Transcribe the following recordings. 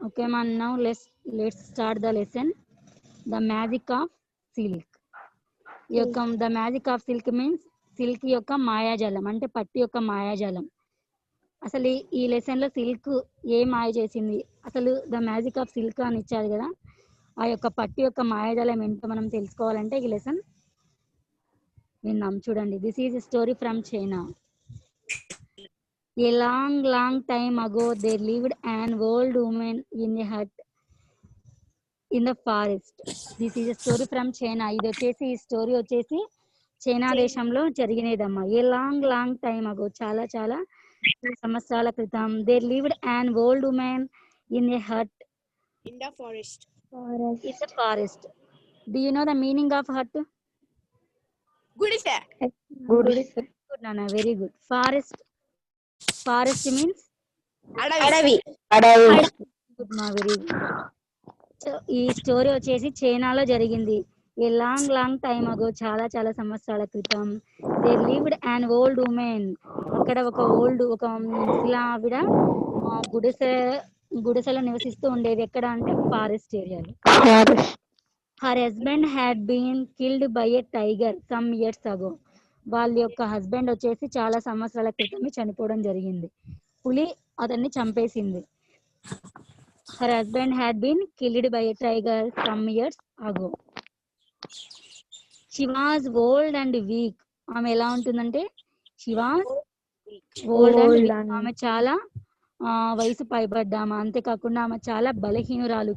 Okay, man. Now let's start the lesson. The magic of silk. The magic of silk means silk యొక్క మాయాజాలం అంటే పట్టు యొక్క మాయాజాలం. అసలు ఈ లెసన్ లో సిల్క్ ఏ మాయ చేసింది, అసలు ద మ్యాజిక్ ఆఫ్ సిల్క్ అని ఇచ్చారు కదా, ఆ యొక్క పట్టు యొక్క మాయాజాలం ఏంటో మనం తెలుసుకోవాలంటే ఈ లెసన్ విన్నాం. చూడండి, this is story from China. A long time ago there lived an old woman in a hut in the forest. This is a story from China. ఇది వచ్చేసి ఈ స్టోరీ వచ్చేసి చైనా దేశంలో జరిగినదమ్మా. ఏ లాంగ్ టైమ్ అగో, చాలా సంవత్సరాల క్రితం. there lived an old woman in a hut in the forest. in the forest. Do you know the meaning of hut? Gudise. Good Nana, very good. Forest means Adavi. good ma, very good. So ఈ story వచ్చేసి చైనాలో జరిగింది. A long time అగో, చాలా సంవత్సరాల క్రితం. There lived and old women. అక్కడ ఒక ముసలి ఆవిడ గుడిసెలో నివసిస్తూ ఉండేది. ఎక్కడ అంటే ఫారెస్ట్ ఏరియాలో. Her husband had been killed by a tiger some years ago. వాళ్ళ యొక్క హస్బెండ్ వచ్చేసి చాలా సంవత్సరాల క్రితమే చనిపోవడం జరిగింది. పులి అతన్ని చంపేసింది. Her husband had been killed by a tiger some years ago. She was old and weak. ఆమె ఎలా ఉంటుందంటే she was old and weak. ఆమె చాలా వయసు పైబడ్డాము, అంతేకాకుండా ఆమె చాలా బలహీనురాలు.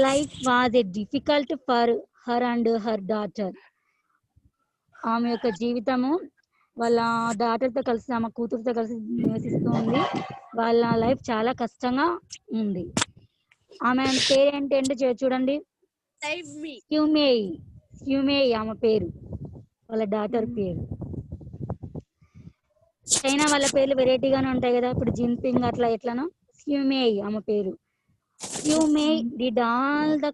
Life was a difficult for her and her daughter. ఆమె యొక్క జీవితము వాళ్ళ డాటర్తో కలిసి, ఆమె కూతురుతో కలిసి నివసిస్తూ ఉంది. వాళ్ళ లైఫ్ చాలా కష్టంగా ఉంది. ఆమె పేరు ఏంటంటే చూడండి, హ్యూమేయి ఆమె పేరు, వాళ్ళ డాటర్ పేరు. చైనా వాళ్ళ పేర్లు వెరైటీగానే ఉంటాయి కదా, ఇప్పుడు జిన్పింగ్ అట్లా ఎట్లనో, హ్యూమేయి ఆమె పేరు. హ్యూమేయి did all the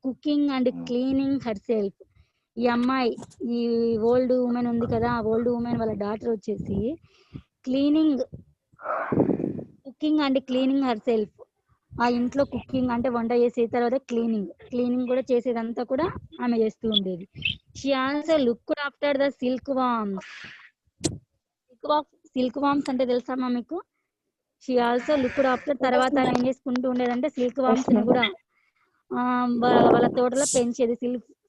cooking and cleaning herself. ఈ అమ్మాయి, ఈ ఓల్డ్ ఉమెన్ ఉంది కదా, ఆ ఓల్డ్ ఉమెన్ వాళ్ళ డాటర్ వచ్చేసి cooking and cleaning herself. ఆ ఇంట్లో కుకింగ్ అంటే వంట చేసే తర్వాత క్లీనింగ్ కూడా చేసేదంతా కూడా ఆమె చేస్తూ ఉండేది. She also looked after the silk worms. Silk worms అంటే తెలుసామా మీకు? షీ ఆల్సో లుక్డ్ ఆఫ్టర్, తర్వాత ఆమె ఏం చేసుకుంటూ ఉండేదంటే సిల్క్ వామ్స్ ని కూడా వాళ్ళ తోటలో పెంచేది.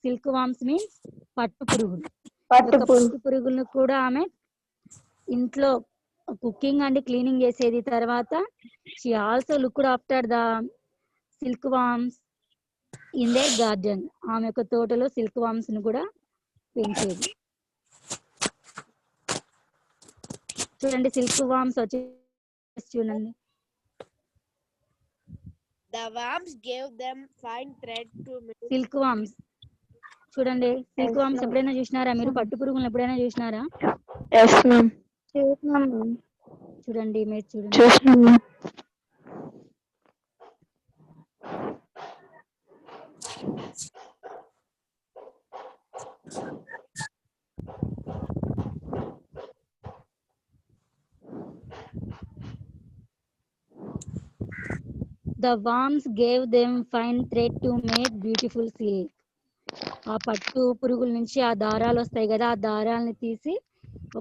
సిల్క్ వామ్స్ మీన్స్ పట్టు పురుగులు. పట్టు పురుగులను కూడా ఆమె ఇంట్లో కుకింగ్ అండ్ క్లీనింగ్ చేసేది. తర్వాత she also looked after the silk worms in there garden. ఆమె యొక్క తోటలో సిల్క్ వామ్స్ ను కూడా పెంచేది. చూడండి, సిల్క్ వామ్స్ వచ్చేసి చూడండి. The worms gave them fine thread to make. Silk worms చూడండి, సిల్క్ వామ్స్ ఎప్పుడైనా చూసినారా మీరు? పట్టు పురుగులను ఎప్పుడైనా చూసినారా? చూడండి, మీరు చూడండి. The worms gave them fine thread to make beautiful silk. ఆ పట్టు పురుగుల నుంచి ఆ దారాలు వస్తాయి కదా, ఆ దారాలని తీసి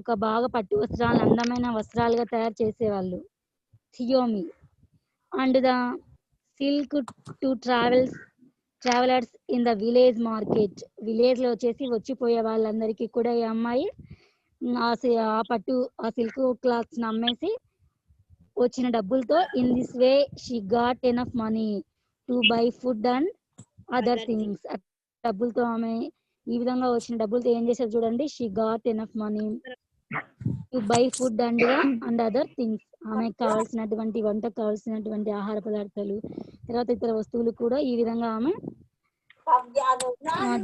ఒక బాగా పట్టు వస్త్రాలను అందమైన వస్త్రాలుగా తయారు చేసేవాళ్ళు. థియోమి and the silk to travellers in the village market. Village లో వచ్చిపోయే వాళ్ళందరికీ కూడా ఈ అమ్మాయి ఆ పట్టు ఆ సిల్క్ క్లాత్స్ అమ్మేసి వచ్చిన డబ్బులతో, in this way she got enough money to buy food and other things. డబ్బులతో ఆమె ఈ విధంగా వచ్చిన డబ్బులతో ఏం చేశారు చూడండి, she got enough money to buy food and other things. ఆమెకు కావాల్సినటువంటి వంటకు కావాల్సినటువంటి ఆహార పదార్థాలు, తర్వాత ఇతర వస్తువులు కూడా ఈ విధంగా ఆమె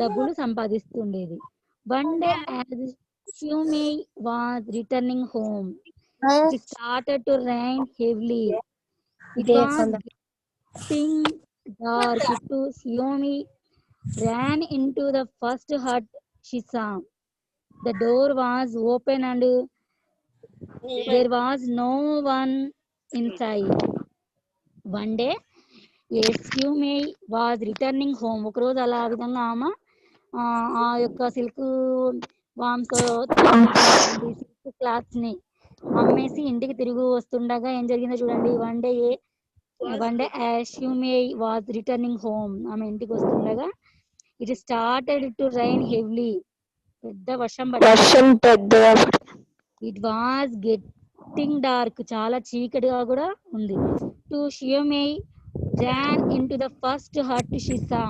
డబ్బులు సంపాదిస్తుండేది. వన్ డే యాజ్ హ్యూమీ was returning home, it started to rain heavily. It was getting dark. Xiaomi ran into the first hut she saw. The door was open and there was no one inside. One day Xiaomei was returning home. ఒకరోజు అలా ఆ విధంగా ఆమె ఆ యొక్క silk worms silk clothes ని అమ్మేసి ఇంటికి తిరిగి వస్తుండగా ఏం జరిగిందో చూడండి. One day Xiaomei was returning home. ఆమె ఇంటికి వస్తుండగా it started to rain heavily. పెద్ద వర్షం పెద్దగా ఇట్ వాజ్ గెట్టింగ్ డార్క్. చాలా చీకటిగా కూడా ఉంది. To Xiaomei ran into the first hut she saw.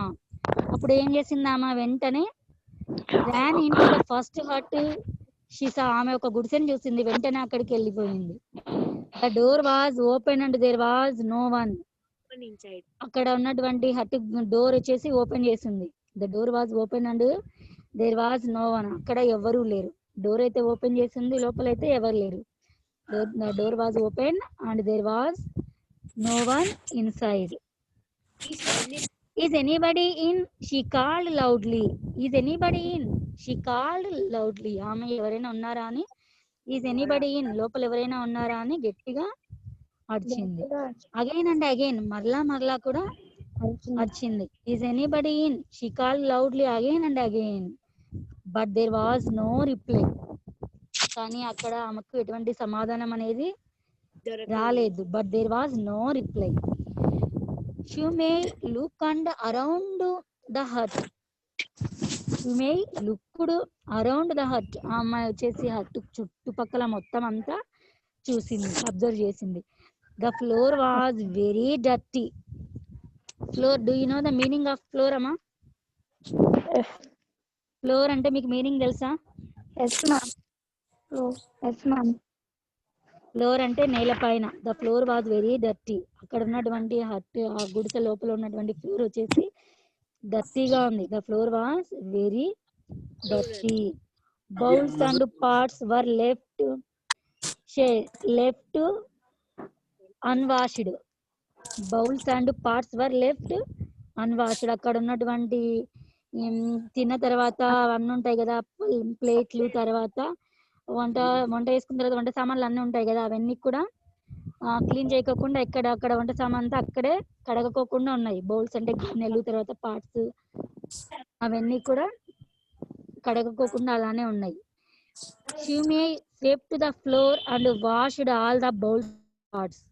అప్పుడు ఏం చేసిందామా వెంటనే ran into the first hut she saw. ఆమె ఒక గుడిసెని చూసింది, వెంటనే అక్కడికి వెళ్ళిపోయింది. The door was open and there was no one. అక్కడ ఉన్నటువంటి హట్ డోర్ వచ్చేసి ఓపెన్ చేసింది. The door was open and there was no one. అక్కడ ఎవరు లేరు. డోర్ అయితే ఓపెన్ చేసింది, లోపలైతే ఎవరు లేరు. The door was open and there was no one inside. Is anybody in? She called loudly. Is anybody in? She called loudly. ఆమె ఎవరైనా ఉన్నారా అని, is anybody in, లోపల ఎవరైనా ఉన్నారా అని గట్టిగా అరిచింది. అగైన్ అండ్ అగైన్, మరలా కూడా అరిచింది. is anybody in? She called loudly again and again. But there was no reply. కానీ అక్కడ ఆమెకు ఎటువంటి సమాధానం అనేది రాలేదు. But there was no reply. She may look and around the hut. She may looked around the hut. ఆ అమ్మాయి వచ్చేసి హట్ చుట్టుపక్కల మొత్తం అంతా చూసింది, అబ్జర్వ్ చేసింది. The floor was very dirty. Floor, do you know the meaning of floor అమ్మా? Floor అంటే మీకు మీనింగ్ తెలుసా? ఫ్లోర్ అంటే నేలపైన. The floor was very dirty. అక్కడ ఉన్నటువంటి హట్, ఆ గుడిసె లోపల ఉన్నటువంటి ఫ్లోర్ వచ్చేసి డర్టీగా ఉంది. The floor was very dirty. Bowls and pots were left unwashed. Bowls and pots were left unwashed. అక్కడ ఉన్నటువంటి తిన్న తర్వాత అవన్నీ ఉంటాయి కదా, ప్లేట్లు, తర్వాత వంట వేసుకున్న తర్వాత వంట సామాన్లు అన్నీ ఉంటాయి కదా, అవన్నీ కూడా క్లీన్ చేయకోకుండా అక్కడ వంట సామాన్ అంతా అక్కడే కడగకోకుండా ఉన్నాయి. బౌల్స్ అంటే గిన్నెలు, తర్వాత పార్ట్స్ అవన్నీ కూడా కడగకోకుండా అలానే ఉన్నాయి. She may swept the floor and washed all the bowls parts.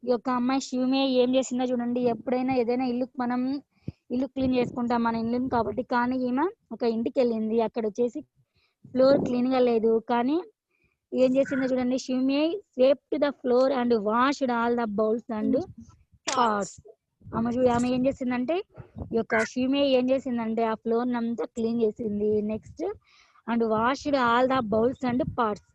ఈ యొక్క అమ్మాయి షీమే ఏం చేసిందో చూడండి. ఎప్పుడైనా ఏదైనా మనం ఇల్లు క్లీన్ చేసుకుంటాం మన ఇల్లుని కాబట్టి, కానీ ఈమె ఒక ఇంటికి వెళ్ళింది, అక్కడ వచ్చేసి ఫ్లోర్ క్లీన్ గా లేదు, కానీ ఏం చేసిందో చూడండి. She may swept the floor and washed all the bowls and pots. ఆమె ఏం చేసిందంటే, ఈ యొక్క షీమే ఏం చేసిందంటే ఆ ఫ్లోర్ అంతా క్లీన్ చేసింది. Next and washed all the bowls and pots.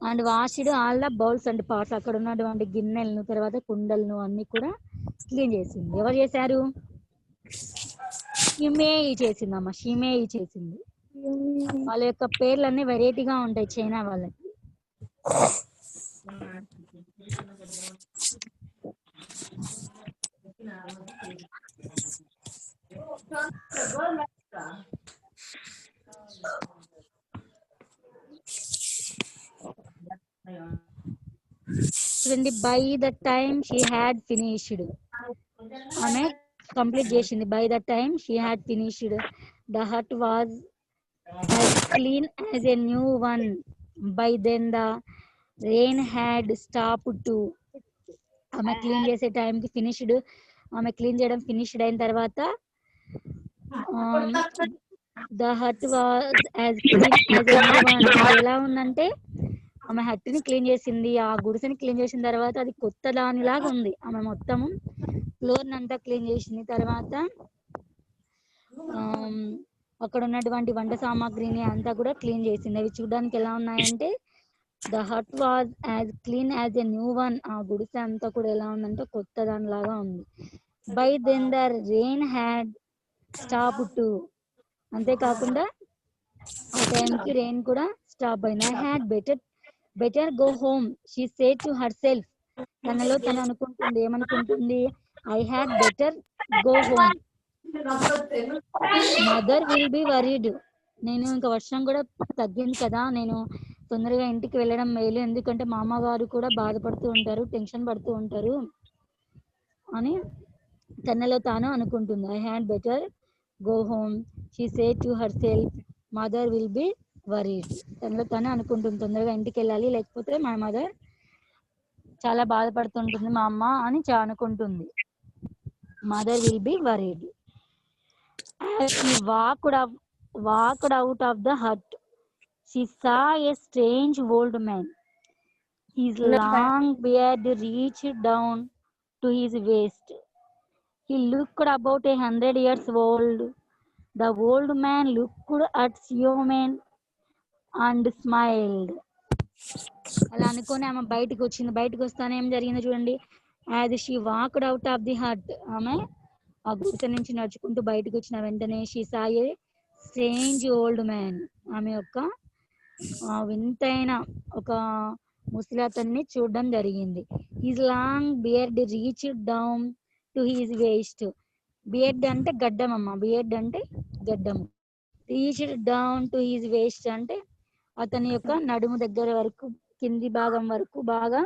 And washed all the bowls and pots. అక్కడ ఉన్నటువంటి గిన్నెలను, తర్వాత కుండలను అన్ని కూడా క్లీన్ చేసింది. ఎవరు చేశారు? షీమే చేసిందమ్మా. షీమే చేసింది. వాళ్ళ యొక్క పేర్లన్నీ వెరైటీగా ఉంటాయి చైనా వాళ్ళకి. చూడండి, by the time she had finished. ఆమె కంప్లీట్ చేసింది. By the time she had finished the hut was as clean as a new one. By then the rain had stopped too. ఆమె క్లీన్ చేసే టైంకి ఫినిష్డ్, ఆమె clean చేయడం finished అయిన తర్వాత the hut was as clean as a new one. అది ఎలా ఉందంటే, ఆమె హట్ని క్లీన్ చేసింది, ఆ గుడిసెని క్లీన్ చేసిన తర్వాత అది కొత్త దానిలాగా ఉంది. ఆమె మొత్తము ఫ్లోర్ అంతా క్లీన్ చేసింది. తర్వాత అక్కడ ఉన్నటువంటి వంట సామాగ్రిని అంతా కూడా క్లీన్ చేసింది. అవి చూడడానికి ఎలా ఉన్నాయంటే, the hut was as clean as a new one. ఆ గుడిసె అంతా కూడా ఎలా ఉందంటే కొత్త దానిలాగా ఉంది. By then the rain had stop to. అంతేకాకుండా ఆ టైంకి రెయిన్ కూడా స్టాప్ అయింది. I had better go home she said to herself. తనలో తను అనుకుంటుంది, ఏమనుకుంటుంది? I had better go home, mother will be worried. నేను ఇంకా వర్షం కూడా తగ్గింది కదా, నేను తొందరగా ఇంటికి వెళ్ళడం మేలు, ఎందుకంటే మా అమ్మగారు కూడా బాధపడుతూ ఉంటారు, టెన్షన్ పడుతూ ఉంటారు. అని తనలో తాను అనుకుంటుంది. I had better go home she said to herself mother will be worried. తనలో తాను అనుకుంటుంది తొందరగా ఇంటికి వెళ్ళాలి, లేకపోతే మా మదర్ చాలా బాధపడుతుంటుంది మా అమ్మ అని అనుకుంటుంది. Mother will be worried. As she walked out of the hut, she saw a strange old man. His long beard reached down to his waist. He looked about 100 years old. The old man looked at Xiaomen and smiled. అలా అనుకొని ఆమె బయటకు వచ్చింది. బయటకు వస్తానే ఏం జరిగిందో చూడండి. As she walked out of the hut, ఆమె ఆ గుడిసె నుంచి నడుచుకుంటూ బయటకు వచ్చిన వెంటనే she saw a strange old man, ఆమె యొక్క వింతైన ఒక ముసలి చూడడం జరిగింది. His long beard reach down to his waist. Beard అంటే గడ్డం అమ్మ, బియర్డ్ అంటే గడ్డము. Reach down to his waist అంటే అతని యొక్క నడుము దగ్గర వరకు, కింది భాగం వరకు బాగా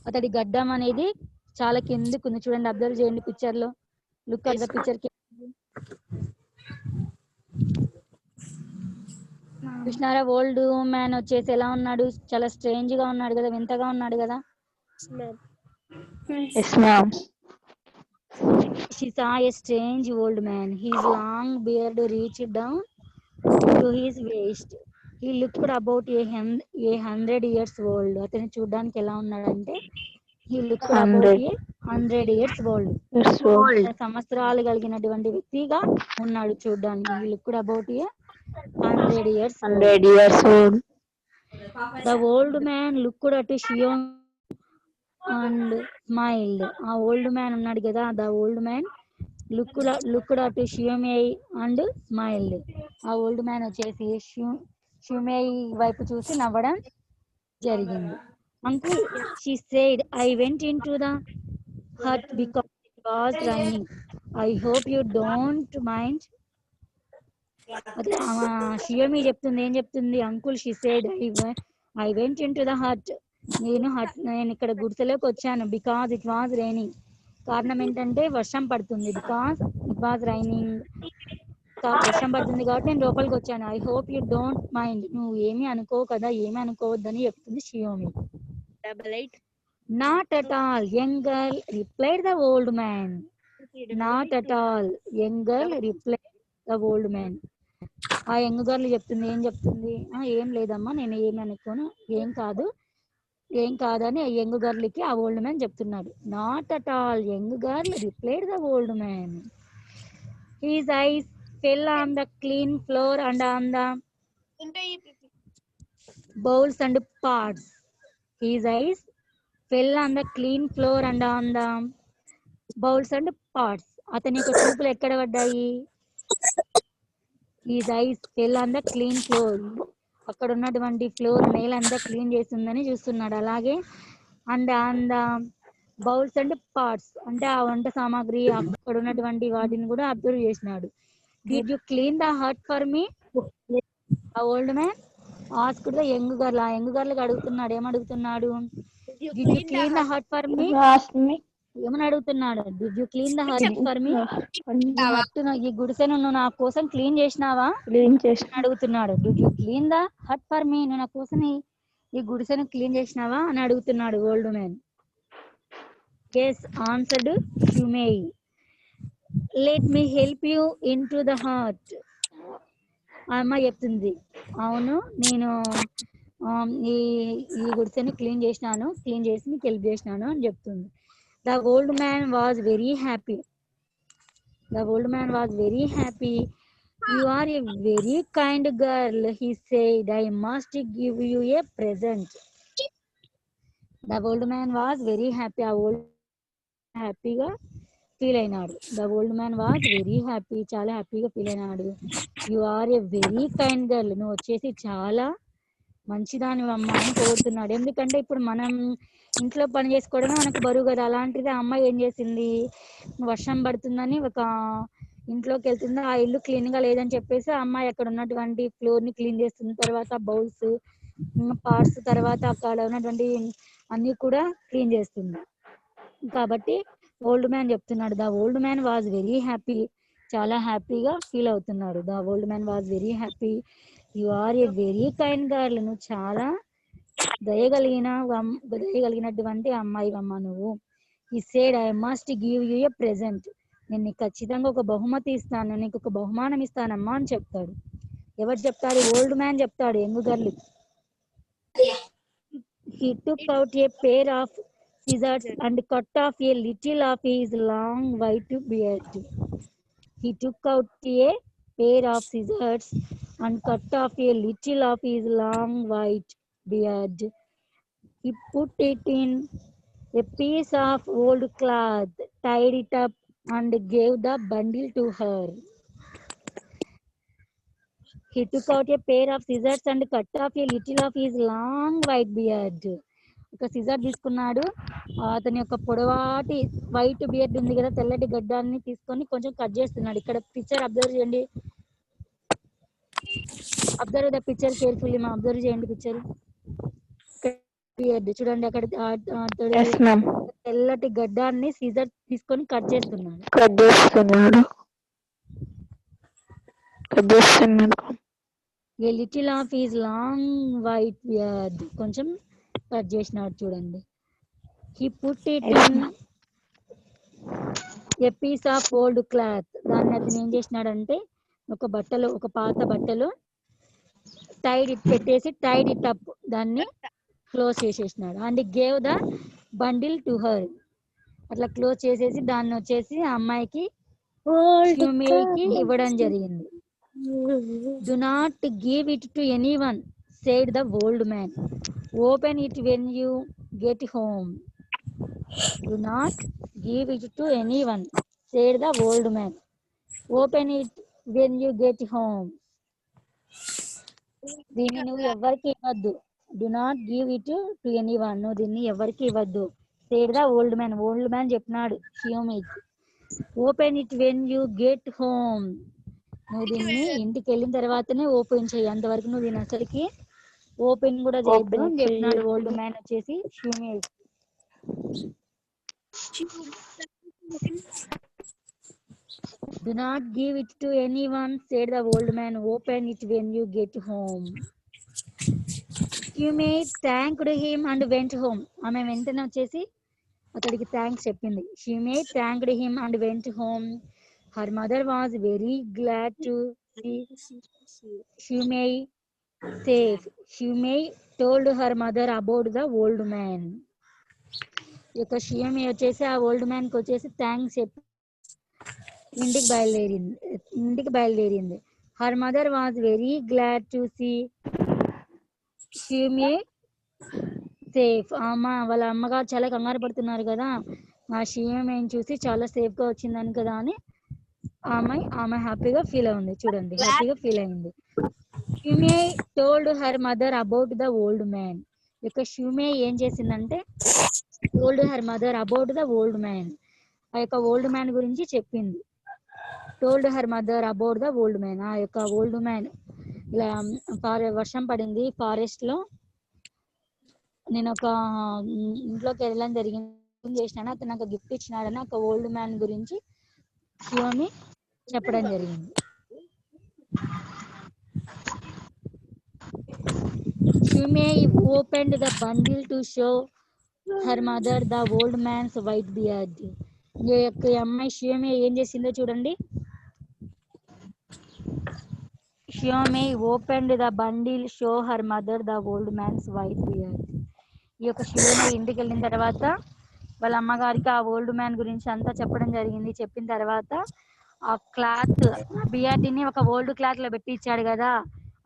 అతడి గడ్డం అనేది చాలా కిందికి ఉంది. చూడండి, అబ్జర్వ్ చేయండి పిక్చర్ లో. Look at the picture. చూసినారా ఓల్డ్ మ్యాన్ వచ్చేసి ఎలా ఉన్నాడు? చాలా స్ట్రేంజ్ గా ఉన్నాడు కదా, వింతగా ఉన్నాడు కదా. She saw a strange old man. His long beard reached down to his waist. He looked about 100 years old. అతను చూడడానికి ఎలా ఉన్నాడంటే he looked about 100 years old. సంవత్సరాలు కలిగినటువంటి వ్యక్తిగా ఉన్నాడు చూడడానికి. He looked about 100 years old. The old man looked at Xiaomi and smiled. ఆ ఓల్డ్ మ్యాన్ ఉన్నాడు కదా, the old man looked at Xiaomi and smiled. ఆ ఓల్డ్ మ్యాన్ వచ్చేసి Xiaomi వైపు చూసి నవ్వడం జరిగింది. Uncle, she said, I went into the hut because it was raining. I hope you don't mind. అదే Xiaomi చెప్తుంది, ఏం చెప్తుంది? Uncle, she said, I went into the hut. నేను ఇక్కడ గుడిసెలోకి వచ్చాను. Because it was raining. కారణం ఏంటంటే వర్షం పడుతుంది. బికాజ్ ఇట్ వాజ్ రైనింగ్, వర్షం పడుతుంది కాబట్టి నేను లోపలికి వచ్చాను. I hope you don't mind, నువ్వు ఏమీ అనుకో కదా, ఏమీ అనుకోవద్దని చెప్తుంది Xiaomi. Not at all young girl replied the old man. Not at all young girl replied the old man. ఆ యంగ్ గర్ల్ చెప్తుంది, ఏం చెప్తుంది? ఏం లేదమ్మా, నేను ఏమి అనుకోను, ఏం కాదని యంగ్ గర్ల్ కి ఆ ఓల్డ్ మ్యాన్ చెప్తున్నాడు. Not at all young girl replied the old man. His eyes fell on the clean floor and on the bowls and pots. His eyes fell on the clean floor and on the bowls and pots. అతని యొక్క చూపులు ఎక్కడ పడ్డాయి? His eyes fell on the clean floor. అక్కడ ఉన్నటువంటి floor, నేల అంతా clean చేస్తుందని చూస్తున్నాడు. అలాగే and on the bowls and pots అంటే ఆ వంట సామాగ్రి, అక్కడ ఉన్నటువంటి వాటిని కూడా అబ్జర్వ్ చేసినాడు. Did you clean the hut for me? ఆ old man asked the young girl. ఆ యంగ్ గర్ల్ అడుగుతున్నాడు, ఏమడుగుతున్నాడు? Did you clean the hut for me? ఏమని అడుగుతున్నాడు? Did you clean the hut for me? ఈ గుడిసెను నువ్వు నా కోసం క్లీన్ చేసినావా అడుగుతున్నాడు. Did you clean the hut for me? నువ్వు నా కోసం ఈ గుడిసెను క్లీన్ చేసినావా అని అడుగుతున్నాడు old man. yes answered Xiaomi. let me help you into the hut. అమ్మ చెప్తుంది, అవును నేను ఈ గుడిసెను క్లీన్ చేసి నీకు హెల్ప్ చేసినాను అని చెప్తుంది. The old man was very happy. You are a very kind girl, he said. I must give you a present. The old man was very happy. ఆ ఓల్డ్ హ్యాపీగా ఫీల్ అయినాడు. The old man was very happy, చాలా హ్యాపీగా feel అయినాడు. You are a very kind girl, నువ్వు వచ్చేసి చాలా మంచిదాని అమ్మ అని కోరుతున్నాడు. ఎందుకంటే ఇప్పుడు మనం ఇంట్లో పని చేసుకోవడమే మనకు బరువు కదా. అలాంటిది ఆ అమ్మాయి ఏం చేసింది? వర్షం పడుతుందని ఒక ఇంట్లోకి వెళ్తుంది. ఆ ఇల్లు క్లీన్ గా లేదని చెప్పేసి ఆ అమ్మాయి అక్కడ ఉన్నటువంటి ఫ్లోర్ ని క్లీన్ చేస్తుంది. తర్వాత బౌల్స్, పార్ట్స్, తర్వాత అక్కడ ఉన్నటువంటి అన్ని కూడా క్లీన్ చేస్తుంది. కాబట్టి ఓల్డ్ మ్యాన్ చెప్తున్నాడు. The old man was very happy, చాలా హ్యాపీగా ఫీల్ అవుతున్నాడు. The old man was very happy. You are a very kind girl, నువ్వు చాలా దయగలిగినటువంటి అమ్మాయి అమ్మ నువ్వు. He said I must give you a present, నేను నీకు ఖచ్చితంగా ఒక బహుమతి ఇస్తాను, నీకు ఒక బహుమానం ఇస్తానమ్మా అని చెప్తాడు. ఎవరు చెప్తాడు? ఓల్డ్ మ్యాన్ చెప్తాడు young girl. He took out a pair of scissors and cut off a little of his long white beard. He took out a pair of scissors and cut off a little of his long white beard. He put it in a piece of old cloth, tied it up, and gave the bundle to her. He took out a pair of scissors and cut off a little of his long white beard. ఒక scissor తీసుకున్నాడు, అతని యొక్క పొడవాటి white beard ఉంది కదా, తెల్లటి గడ్డాన్ని తీసుకొని కొంచెం కట్ చేస్తున్నాడు. ఇక్కడ పిక్చర్ అబ్జర్వ్ చేయండి, అబ్జర్వ్ ద పిక్చర్ కేర్ఫుల్లీ, మా అబ్జర్వ్ చేయండి పిక్చర్. బియర్డ్ చూడండి అక్కడ, తెల్లటి గడ్డాన్ని సిజర్ తీసుకొని కట్ చేస్తున్నాడు. A little of his long white beard, కొంచెం కట్ చేసినాడు చూడండి. He put it in a piece of old cloth, దాన్ని అతను ఏం చేసినాడంటే ఒక పాత బట్టలో టైడ్ ఇట్ పెట్టేసి, టైడ్ ఇట్ అప్, దాన్ని క్లోజ్ చేసేసినాడు. And gave the bundle to her, అట్లా క్లోజ్ చేసేసి దాన్ని వచ్చేసి ఆ అమ్మాయికి షూమేకి ఇవ్వడం జరిగింది. Do not give it to anyone, said the old man. Open it when you get home. Do not give it to anyone, said the old man. Open it when you get home. దీన్ని నువ్వు ఎవరికి ఇవ్వద్దు. Do not give it to anyone, నువ్వు దీన్ని ఎవరికి ఇవ్వద్దు. said the old man, old man చెప్పినాడు షియోమికి. Open it when you get home, నువ్వు దీన్ని ఇంటికి వెళ్ళిన తర్వాతనే ఓపెన్ చేయి, అంతవరకు నువ్వు దీన్ని అసలుకి ఓపెన్ కూడా చేయొద్దు అని చెప్పినాడు ఓల్డ్ మ్యాన్ వచ్చేసి షూమి. Do not give it to anyone, said the old man. Open it when you get home. Shumi thanked him and went home. ఆమె వెంటనే వచ్చేసి అతడికి థ్యాంక్స్ చెప్పింది. Shumi thanked him and went home. Her mother was very glad to see Shumi safe. Shumi told her mother about the old man. ఇక Xiaomi వచ్చేసి ఆ old man కి వచ్చేసి థ్యాంక్స్ చెప్పి ఇంటికి బయలుదేరింది. Her mother was very glad to see Shiomi safe. వాళ్ళ అమ్మగారు చాలా కంగారు పడుతున్నారు కదా, ఆ షియోమిని చూసి చాలా సేఫ్ గా వచ్చిందని కదా అని ఆమె హ్యాపీగా ఫీల్ అయింది. చూడండి, హ్యాపీగా ఫీల్ అయింది. Xiaomi told her mother about the old man. ఇక షియోమి ఏం చేసిందంటే told her mother about the old man, ఆ యొక్క ఓల్డ్ మ్యాన్ గురించి చెప్పింది. Told her mother about the old man, ఆ యొక్క ఓల్డ్ మ్యాన్ ఇలా వర్షం పడింది ఫారెస్ట్ లో, నేను ఒక ఇంట్లోకి వెళ్ళడం జరిగింది చేసినాను, అతను నాకు గిఫ్ట్ ఇచ్చినాడని ఒక ఓల్డ్ మ్యాన్ గురించి షియోమి చెప్పడం జరిగింది. Shiomi opened the bundle to show her mother the old man's white beard. ఈ యొక్క అమ్మాయి షియోమి ఏం చేసిందో చూడండి. Shiomi opened the bundle show her mother the old man's white beard. ఈ యొక్క షియోమి ఇంటికి వెళ్ళిన తర్వాత వాళ్ళ అమ్మగారికి ఆ ఓల్డ్ మ్యాన్ గురించి అంతా చెప్పడం జరిగింది. చెప్పిన తర్వాత ఆ క్లాత్, బియర్డ్ని ఒక ఓల్డ్ క్లాత్ లో పెట్టి ఇచ్చాడు కదా,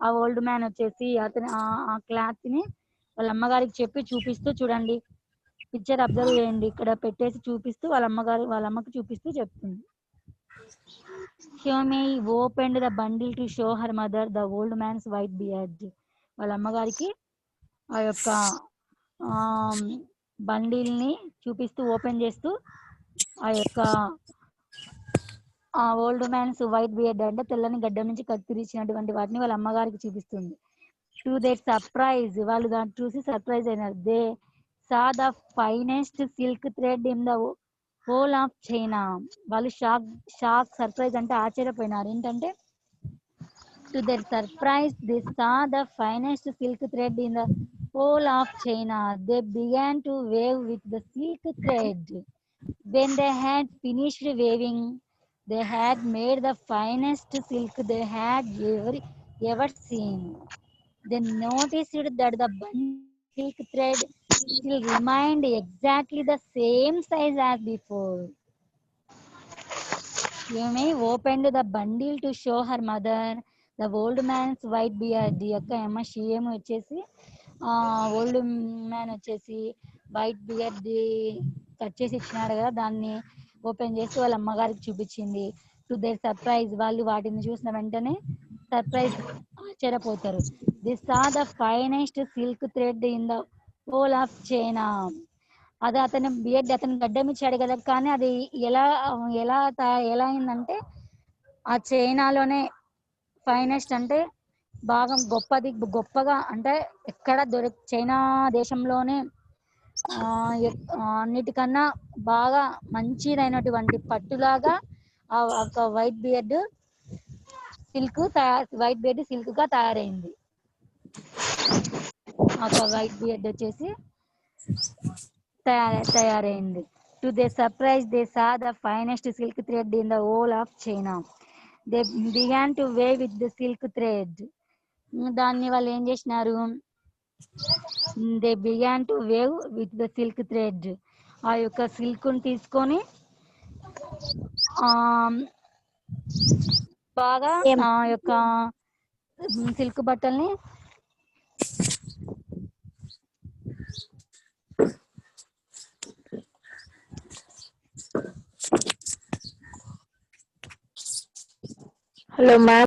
ఆ ఓల్డ్ మ్యాన్ వచ్చేసి అతను ఆ క్లాత్ ని వాళ్ళ అమ్మగారికి చెప్పి చూపిస్తూ, చూడండి పిక్చర్ అబ్జర్వ్ చేయండి, ఇక్కడ పెట్టేసి చూపిస్తూ వాళ్ళ అమ్మకి చూపిస్తూ చెప్తుంది. Shiomi opened the bundle to show her mother the old man's white beard. వాళ్ళ అమ్మగారికి ఆ యొక్క బండిల్ ని చూపిస్తూ, ఓపెన్ చేస్తూ ఆ యొక్క ఓల్డ్ మ్యాన్స్ వైట్ బియర్డ్ అంటే తెల్లని గడ్డ నుంచి కత్తిరించినటువంటి వాటిని వాళ్ళ అమ్మగారికి చూపిస్తుంది. టు దేర్ సర్ప్రైజ్, వాళ్ళు దాన్ని చూసి సర్ప్రైజ్ అయినారు. They saw the finest silk thread in the whole of China. వాళ్ళు షాక్ సర్ప్రైజ్ అంటే ఆశ్చర్యపోయినారు. ఏంటంటే to their surprise they saw the finest silk thread in the whole of China. They began to weave with the silk thread. When they had finished weaving, they had made the finest silk they had ever seen. They noticed that the bundle of silk thread still remained exactly the same size as before. Yumi opened the bundle to show her mother. The old man's white beard. ఈ యొక్క అమ్మ షిఎం వచ్చేసి old man వచ్చేసి white beard cut చేసి ఇచ్చినాడు కదా, దాన్ని open చేసి వాళ్ళ అమ్మగారికి చూపించింది. టు దేర్ సర్ప్రైజ్, వాళ్ళు వాటిని చూసిన వెంటనే సర్ప్రైజ్ ఆశ్చర్యపోతారు. This saw the finest silk thread in the whole of China. అది అతని బియర్డ్ అతను గడ్డం ఇచ్చాడు కదా, కానీ అది ఎలా ఎలా ఎలా అయిందంటే ఆ చైనాలోనే ఫైనెస్ట్ అంటే బాగా గొప్పగా అంటే ఎక్కడ చైనా దేశంలోనే అన్నిటికన్నా బాగా మంచిదైనటువంటి పట్టులాగా ఒక వైట్ బియర్డ్ సిల్క్ గా తయారైంది. ఒక వైట్ బియర్డ్ వచ్చేసి తయారైంది. To they surprise they saw the finest silk thread in the whole of China. They began to wave with the silk thread. దాన్ని వాళ్ళు ఏం చేసినారు, they began to wave with the silk thread. ఆ యొక్క silk ని తీసుకొని బాగా ఆ యొక్క సిల్క్ బట్టల్ని Hello, ma'am.